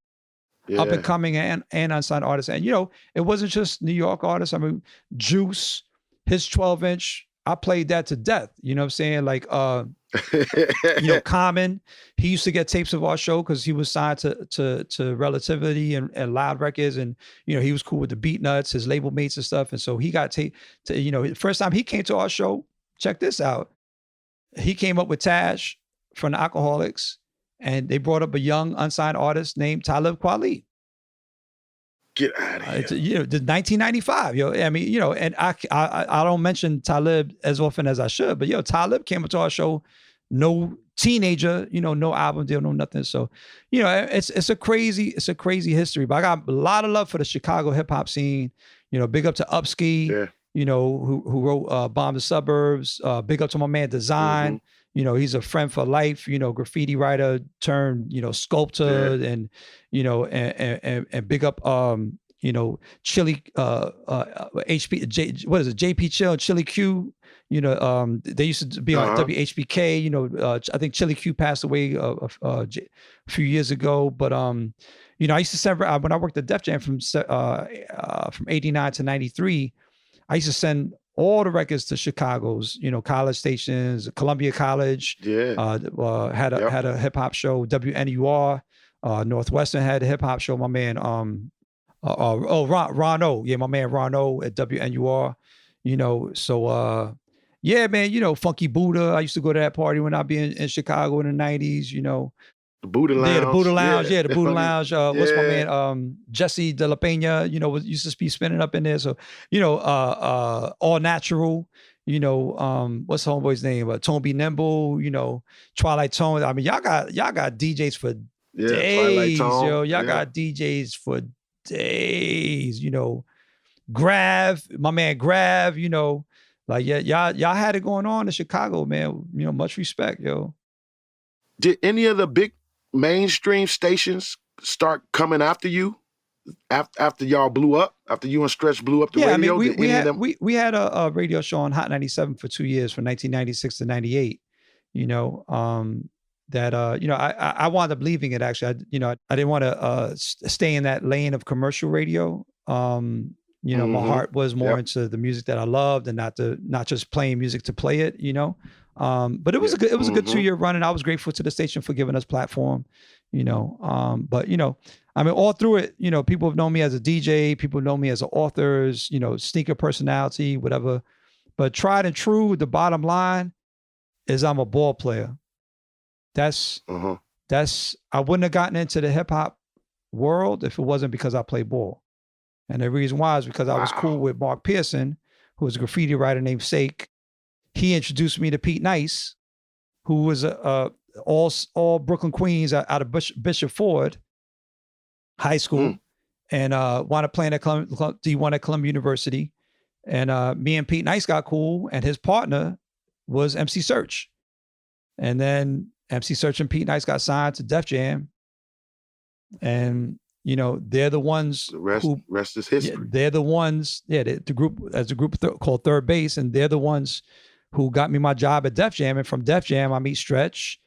up and coming and unsigned artists. And it wasn't just New York artists. I mean, Juice, his 12-inch, I played that to death. You know what I'm saying? Like Common, he used to get tapes of our show because he was signed to Relativity and Loud Records, and he was cool with the Beat Nuts, his label mates and stuff. And so he got tape to, first time he came to our show, check this out. He came up with Tash from the Alcoholics, and they brought up a young unsigned artist named Talib Kweli. Get out of here. The 1995, I mean, and I don't mention Talib as often as I should, but Talib came to our show, no teenager, no album deal, no nothing. So, it's a crazy history. But I got a lot of love for the Chicago hip hop scene. Big up to Upski, who wrote Bomb the Suburbs. Big up to my man Design. He's a friend for life, graffiti writer turned, sculptor, and, and big up, Chili, JP Chill, Chili Q, they used to be on WHBK, I think Chili Q passed away a few years ago, but, I used to send, when I worked at Def Jam from 89 to 93, I used to send all the records to Chicago's, college stations, Columbia College, had a hip hop show, WNUR, Northwestern had a hip hop show. My man, Ron-O, my man Ron-O at WNUR, so man, Funky Buddha. I used to go to that party when I'd be in Chicago in the 90s, The Buddha Lounge. Yeah, the Buddha Lounge. Yeah, the Buddha Lounge. What's my man? Jesse De La Pena, used to be spinning up in there. So, All Natural, what's the homeboy's name? Tone Be Nimble, Twilight Tone. I mean, y'all got DJs for days, yo. Y'all got DJs for days, Grav, my man Grav, like y'all had it going on in Chicago, man. Much respect, yo. Did any of the big mainstream stations start coming after you after y'all blew up, after you and Stretch blew up the radio? I mean, we had a radio show on Hot 97 for 2 years, from 1996 to 98, I wound up leaving it, actually. I didn't want to stay in that lane of commercial radio. My heart was more into the music that I loved, and not just playing music to play it, but it was a good 2-year run, and I was grateful to the station for giving us platform, but I mean, all through it, people have known me as a DJ, people know me as an author, sneaker personality, whatever, but tried and true, the bottom line is I'm a ball player. That's I wouldn't have gotten into the hip hop world if it wasn't because I play ball. And the reason why is because I was cool with Mark Pearson, who was a graffiti writer named Sake. He introduced me to Pete Nice, who was all Brooklyn Queens out of Bishop Ford High School, and wound up playing at D1 at Columbia University. And me and Pete Nice got cool, and his partner was MC Search. And then MC Search and Pete Nice got signed to Def Jam. And they're the ones the rest is history. Yeah, they're the ones, the group, as a group called Third Base, and they're the ones who got me my job at Def Jam. And from Def Jam, I meet Stretch,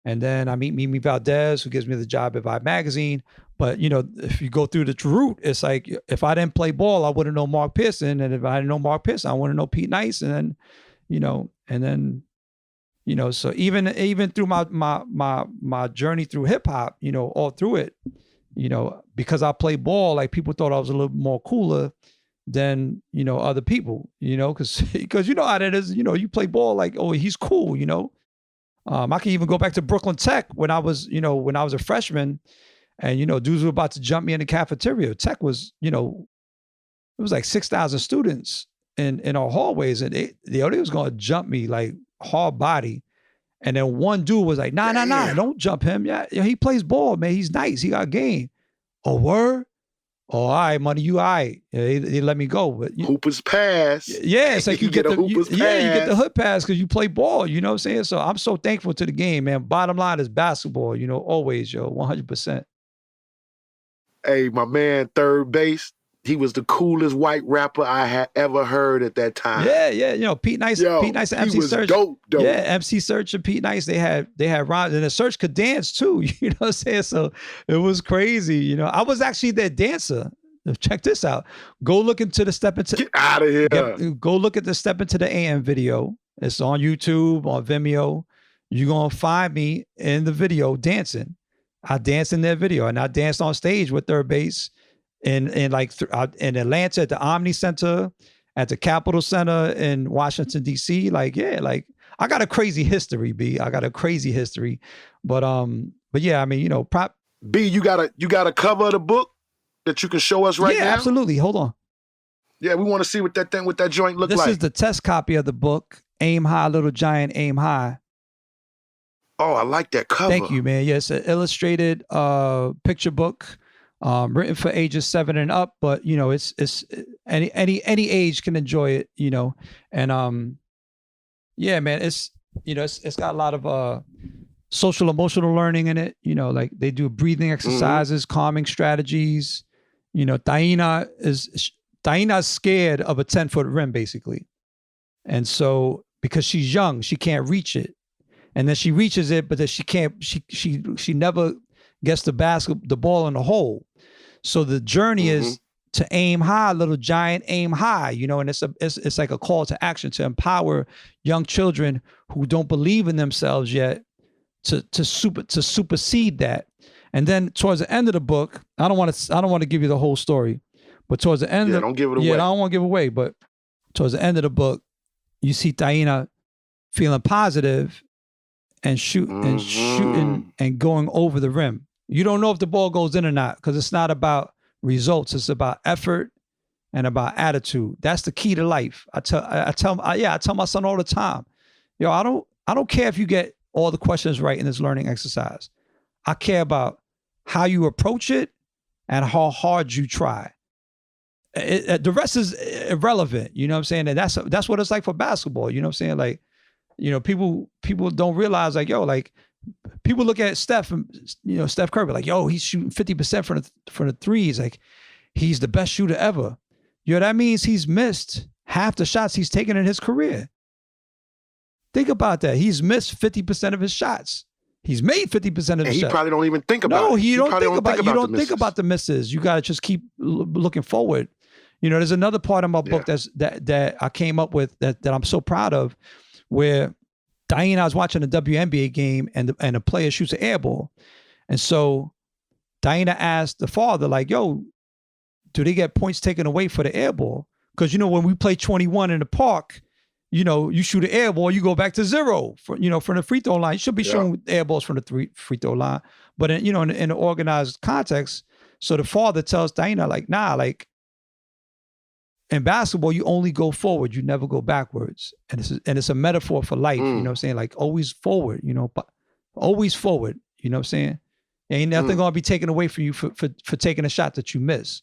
and then I meet Mimi Valdez, who gives me the job at Vibe Magazine. But, if you go through the route, it's like, if I didn't play ball, I wouldn't know Mark Pearson. And if I didn't know Mark Pearson, I wouldn't know Pete Nice. And then, so even through my journey through hip hop, all through it, because I play ball, like, people thought I was a little more cooler than, other people, because how that is, you play ball like, oh, he's cool, I can even go back to Brooklyn Tech when I was a freshman, and, dudes were about to jump me in the cafeteria. Tech was, was like 6,000 students in our hallways, and they was gonna jump me like hard body. And then one dude was like, nah, don't jump him. Yeah, he plays ball, man. He's nice. He got game. Oh, word? Oh, all right, money, you all right. Yeah, they let me go. But Hoopers pass. Yeah, it's like you get the Hoopers pass. Yeah, you get the hood pass because you play ball, you know what I'm saying? So I'm so thankful to the game, man. Bottom line is basketball, always, 100%. Hey, my man, third base, he was the coolest white rapper I had ever heard at that time. Yeah. Pete Nice and MC Search. Dope. Yeah, MC Search and Pete Nice, they had rhymes, and the Search could dance too, you know what I'm saying? So it was crazy, I was actually their dancer. Check this out. Go look into the Step Into. Get out of here. Go look at the Step Into the AM video. It's on YouTube, on Vimeo. You're going to find me in the video dancing. I danced in that video, and I danced on stage with third base in Atlanta at the Omni Center, at the Capitol Center in Washington, D.C. I got a crazy history, B. I got a crazy history. But yeah, I mean, B, you got a cover of the book that you can show us right now? Yeah, absolutely. Hold on. Yeah, we want to see what that joint look like. This is the test copy of the book, Aim High, Little Giant, Aim High. Oh, I like that cover. Thank you, man. Yes, an illustrated picture book, written for ages 7 and up, but it's any age can enjoy it, and yeah, man, it's got a lot of social emotional learning in it, like they do breathing exercises, calming strategies. Taina's scared of a 10-foot rim basically, and so because she's young, she can't reach it. And then she reaches it, but then she can't. She never gets the ball in the hole. So the journey is to aim high, little giant, aim high. And it's like a call to action to empower young children who don't believe in themselves yet to supersede that. And then towards the end of the book, I don't want to give you the whole story, but towards the end, don't give it away. Yeah, I don't want to give away, but towards the end of the book, you see Taina feeling positive and shooting and going over the rim. You don't know if the ball goes in or not because it's not about results. It's about effort and about attitude. That's the key to life. I tell my son all the time, I don't care if you get all the questions right in this learning exercise. I care about how you approach it and how hard you try. The rest is irrelevant. You know what I'm saying? And that's what it's like for basketball. You know what I'm saying? People don't realize people look at Steph and Steph Curry he's shooting 50% from the threes, he's the best shooter ever. That means he's missed half the shots he's taken in his career. Think about that. He's missed 50% of his shots. He's made 50% of his shots. He probably don't even think about it. No, you don't think about the misses. You got to just keep looking forward. There's another part of my book that I came up with that I'm so proud of, where I was watching a WNBA game and a player shoots an air ball. And so Diana asked the father, do they get points taken away for the air ball? Because, when we play 21 in the park, you shoot an air ball, you go back to 0 from the free throw line. You should be shooting air balls from the free throw line. But in an organized context, so the father tells Diana, in basketball, you only go forward. You never go backwards. And it's a metaphor for life. You know what I'm saying? Always forward, but always forward. You know what I'm saying? Ain't nothing going to be taken away from you for taking a shot that you miss,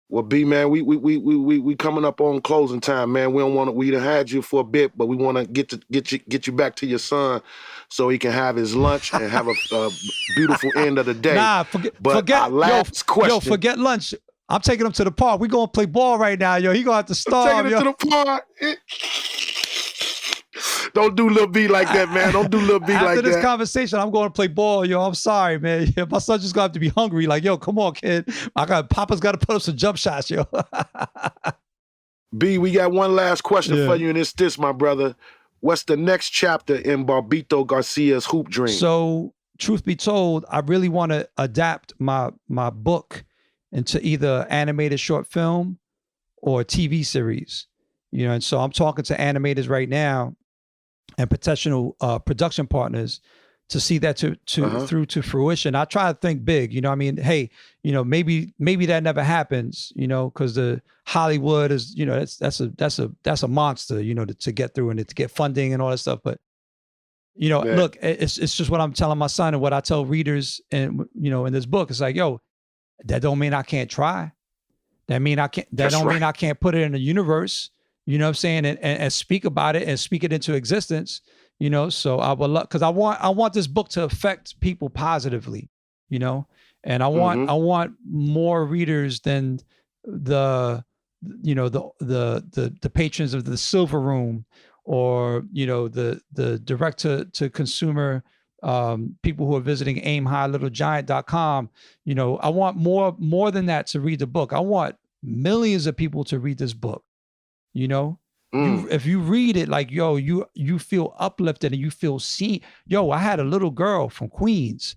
Well, B, man, we coming up on closing time, man. We done had you for a bit, but we want to get you back to your son so he can have his lunch and have a beautiful end of the day. Nah, forget lunch. I'm taking him to the park. We're going to play ball right now, yo. He going to have to starve, taking him to the park. Don't do Lil B like that, man. Don't do Lil B like that. After this conversation, I'm going to play ball, yo. I'm sorry, man. Yeah, my son just going to have to be hungry. Yo, come on, kid. Papa's got to put up some jump shots, yo. B, we got one last question for you, and it's this, my brother. What's the next chapter in Bobbito Garcia's Hoop Dreams? So, truth be told, I really want to adapt my book into either animated short film or a TV series, and so I'm talking to animators right now and potential production partners to see that through to fruition. I try to think big, you know. I mean, hey, you know, maybe that never happens, you know, because the Hollywood is, you know, that's a monster, you know, to get through and to get funding and all that stuff. But you know, look, it's just what I'm telling my son and what I tell readers, and you know, in this book, it's like, yo, that don't mean I can't try. That mean I can't. That don't mean I can't put it in the universe. You know what I'm saying? And speak about it and speak it into existence. You know, so I would love, because I want this book to affect people positively. You know, and I want more readers than the patrons of the Silver Room, or you know, the direct to consumer people who are visiting aimhighllittlegiant.com. You know, I want more than that to read the book. I want millions of people to read this book. You know, if you read it, like, yo, you feel uplifted and you feel seen. Yo, I had a little girl from Queens.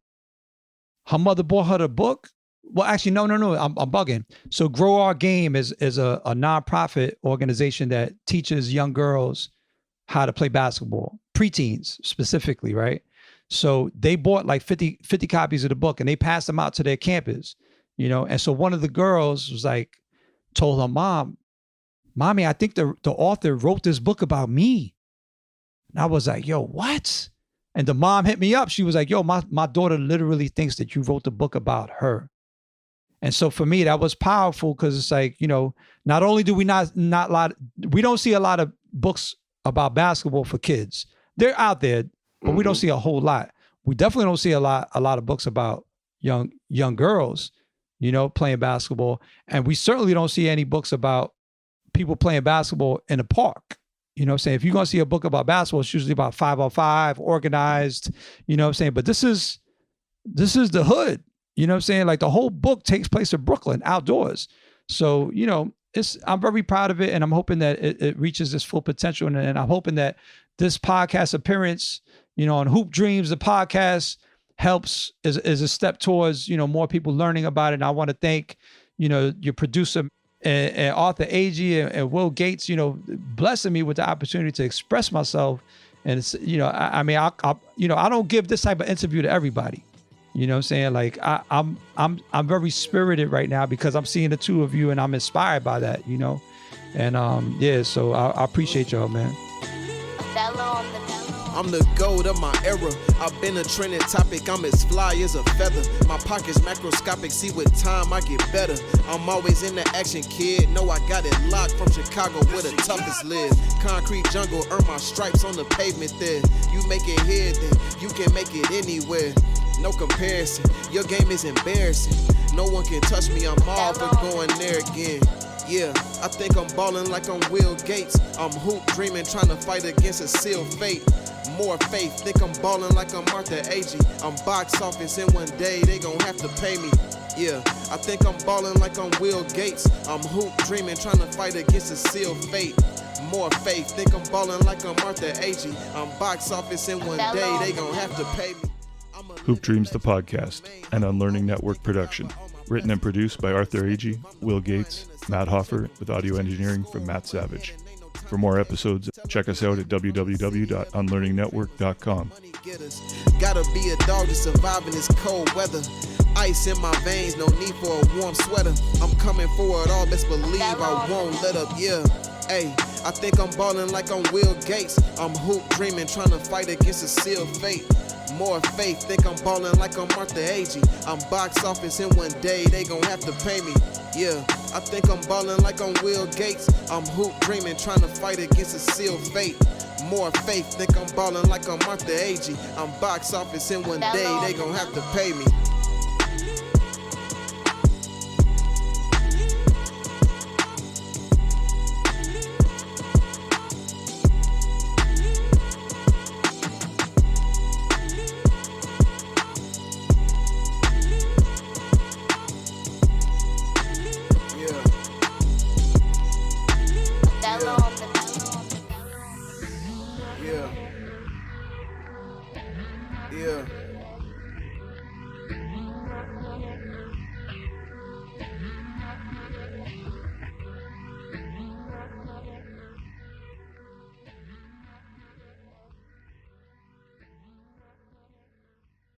Her mother bought her the book. Well, actually, no, I'm bugging. So Grow Our Game is a nonprofit organization that teaches young girls how to play basketball, preteens specifically, right? So they bought like 50 copies of the book and they passed them out to their campus, you know? And so one of the girls was like, told her mom, Mommy, I think the author wrote this book about me. And I was like, yo, what? And the mom hit me up. She was like, yo, my daughter literally thinks that you wrote the book about her. And so for me, that was powerful, because it's like, you know, not only do we we don't see a lot of books about basketball for kids. They're out there, but we don't see a whole lot. We definitely don't see a lot of books about young girls, you know, playing basketball. And we certainly don't see any books about people playing basketball in a park. You know what I'm saying? If you're going to see a book about basketball, it's usually about 5-on-5, organized, you know what I'm saying? But this is the hood, you know what I'm saying? Like, the whole book takes place in Brooklyn, outdoors. So, you know, I'm very proud of it, and I'm hoping that it reaches its full potential. And I'm hoping that this podcast appearance, you know, on Hoop Dreams, the podcast, helps is a step towards, you know, more people learning about it. And I want to thank, you know, your producer and author Agee and Will Gates, you know, blessing me with the opportunity to express myself. And it's, you know, I mean, I don't give this type of interview to everybody. You know what I'm saying? Like, I'm very spirited right now because I'm seeing the two of you and I'm inspired by that, you know? And yeah, so I appreciate y'all, man. I'm the goat of my era. I've been a trending topic. I'm as fly as a feather. My pocket's macroscopic. See, with time I get better. I'm always in the action, kid. Know I got it locked from Chicago, where the toughest live. Concrete jungle, earn my stripes on the pavement there. You make it here, then you can make it anywhere. No comparison. Your game is embarrassing. No one can touch me. I'm all for going there again. Yeah, I think I'm ballin' like I'm Will Gates. I'm hoop dreaming, trying to fight against a sealed fate. More faith, think I'm ballin' like I'm Agee. I'm box office and one day they gon' have to pay me. Yeah, I think I'm ballin' like I'm Will Gates. I'm hoop dreaming, trying to fight against a sealed fate. More faith, think I'm ballin' like I'm Agee. I'm box office and one day they gon' have to pay me. Hoop Dreams, the podcast, an Unlearning Network production. Written and produced by Arthur Agee, Will Gates, Matt Hoffer, with audio engineering from Matt Savage. For more episodes, check us out at www.unlearningnetwork.com. Gotta be a dog to survive in this cold weather. Ice in my veins, no need for a warm sweater. I'm coming for it all, best believe I won't let up, yeah. Hey, I think I'm ballin' like I'm Will Gates. I'm hoop dreaming, trying to fight against a sealed fate. More faith, think I'm ballin' like I'm Agee. I'm box office and one day they gon' have to pay me. Yeah, I think I'm ballin' like I'm Will Gates. I'm hoop dreaming, trying to fight against a sealed fate. More faith, think I'm ballin' like I'm Agee. I'm box office and one day they gon' have to pay me.